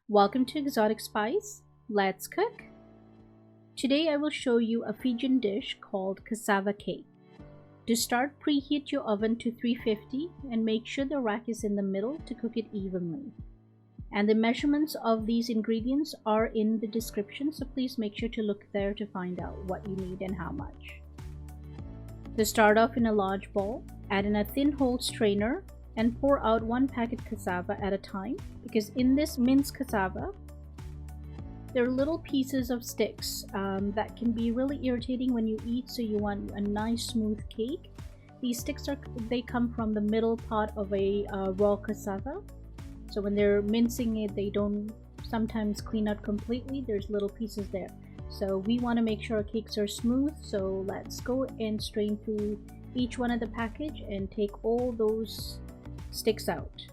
Welcome to Exotic Spice. Let's cook. Today I will show you a Fijian dish called cassava cake. To start, preheat your oven to 350 and make sure the rack is in the middle to cook it evenly. And the measurements of these ingredients are in the description, so please make sure to look there to find out what you need and how much. To start off, in a large bowl, add in a thin whole strainer and pour out one packet cassava at a time, because in this minced cassava there are little pieces of sticks that can be really irritating when you eat, so you want a nice smooth cake. These sticks they come from the middle part of a raw cassava, so when they're mincing it they don't sometimes clean out completely. There's little pieces there, so we want to make sure our cakes are smooth. So let's go and strain through each one of the package and take all those sticks out.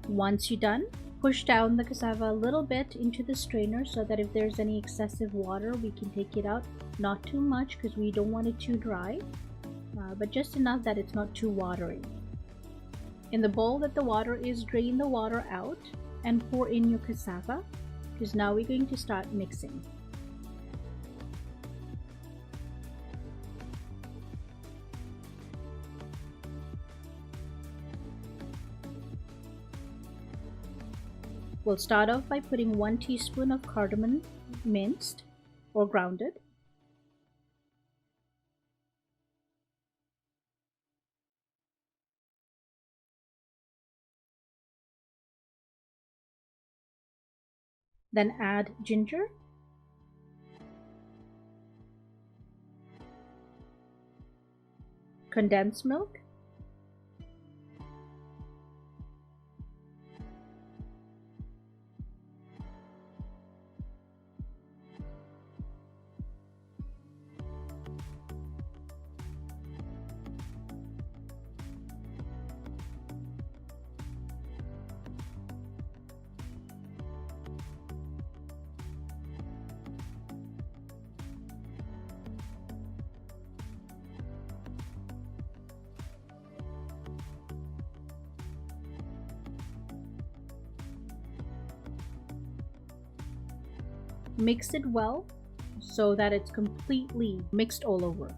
Once you're done, push down the cassava a little bit into the strainer so that if there's any excessive water we can take it out. Not too much because we don't want it too dry, but just enough that it's not too watery. In the bowl that the water is, drain the water out and pour in your cassava, because now we're going to start mixing. We'll start off by putting 1 teaspoon of cardamom, minced or grounded. Then add ginger, condensed milk, mix it well so that it's completely mixed all over.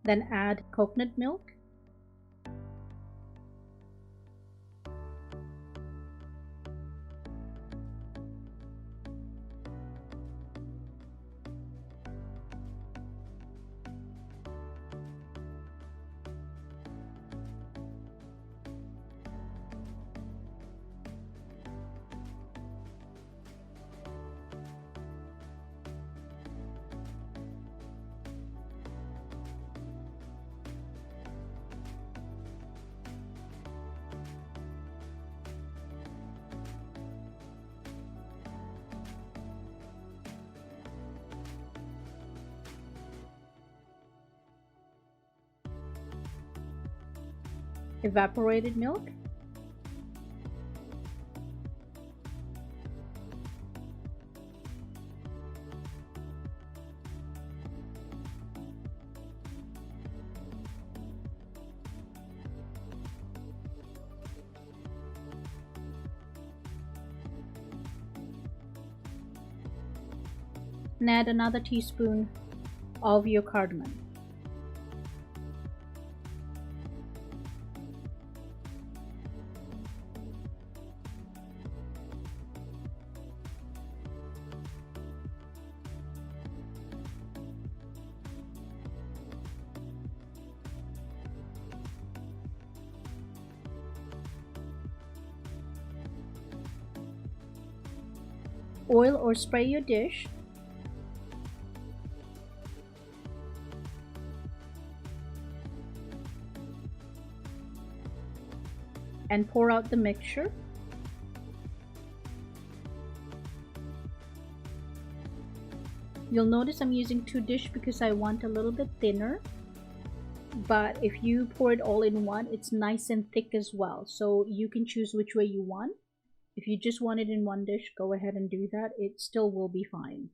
Then add coconut milk, evaporated milk, and add another teaspoon of your cardamom. Oil or spray your dish. And pour out the mixture. You'll notice I'm using 2 dishes because I want a little bit thinner, but if you pour it all in one, it's nice and thick as well, so you can choose which way you want. If you just want it in one dish, go ahead and do that. It still will be fine.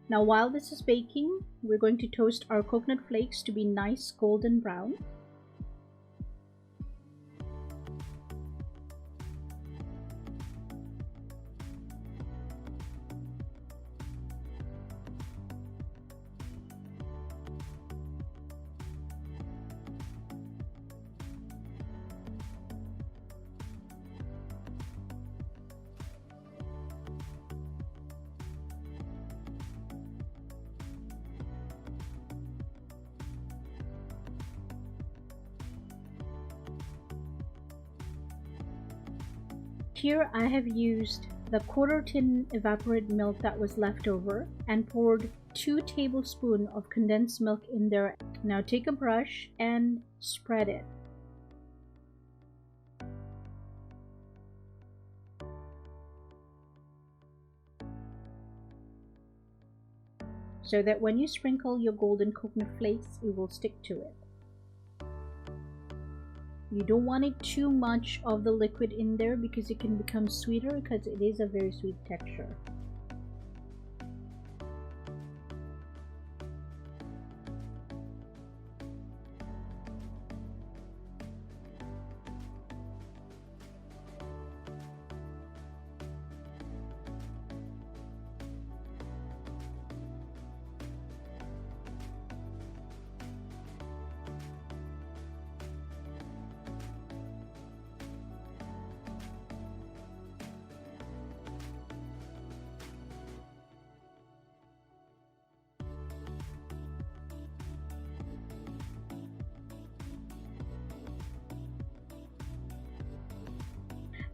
Now while this is baking, we're going to toast our coconut flakes to be nice golden brown. Here I have used the 1/4 tin evaporated milk that was left over and poured 2 tablespoons of condensed milk in there. Now take a brush and spread it. So that when you sprinkle your golden coconut flakes, it will stick to it. You don't want it too much of the liquid in there because it can become sweeter, because it is a very sweet texture.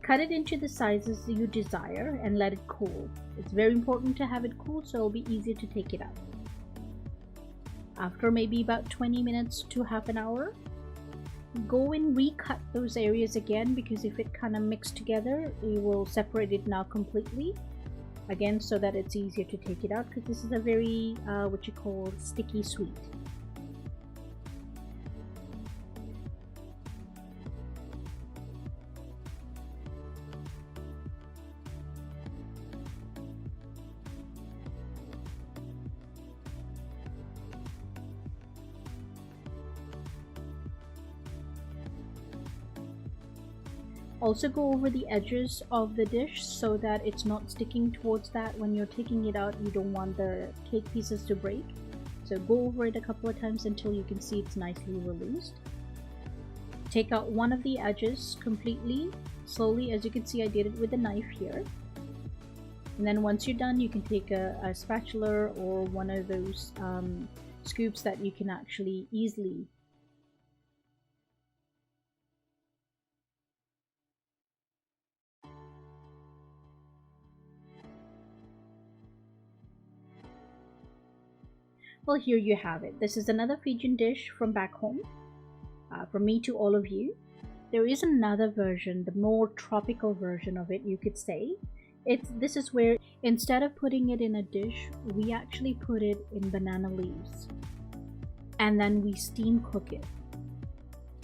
Cut it into the sizes you desire and let it cool. It's very important to have it cool so it'll be easier to take it out. After maybe about 20 minutes to half an hour, go and recut those areas again, because if it kind of mixed together, you will separate it now completely. Again, so that it's easier to take it out, because this is a very, what you call sticky sweet. Also go over the edges of the dish so that it's not sticking towards that. When you're taking it out, you don't want the cake pieces to break. So go over it a couple of times until you can see it's nicely released. Take out one of the edges completely, slowly. As you can see, I did it with a knife here. And then once you're done, you can take a spatula or one of those scoops that you can actually easily Well, here you have it. This is another Fijian dish from back home, from me to all of you. There is another version, the more tropical version of it, you could say. This is where instead of putting it in a dish, we actually put it in banana leaves and then we steam cook it.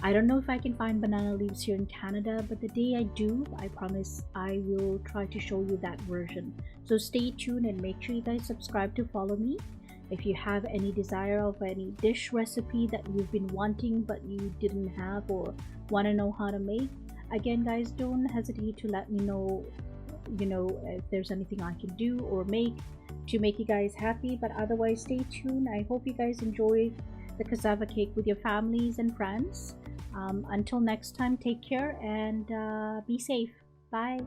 I don't know if I can find banana leaves here in Canada, but the day I do, I promise I will try to show you that version. So stay tuned and make sure you guys subscribe to follow me. If you have any desire of any dish recipe that you've been wanting but you didn't have or want to know how to make, again guys, don't hesitate to let me know, if there's anything I can do or make to make you guys happy. But otherwise, stay tuned. I hope you guys enjoy the cassava cake with your families and friends. Until next time, take care and be safe. Bye.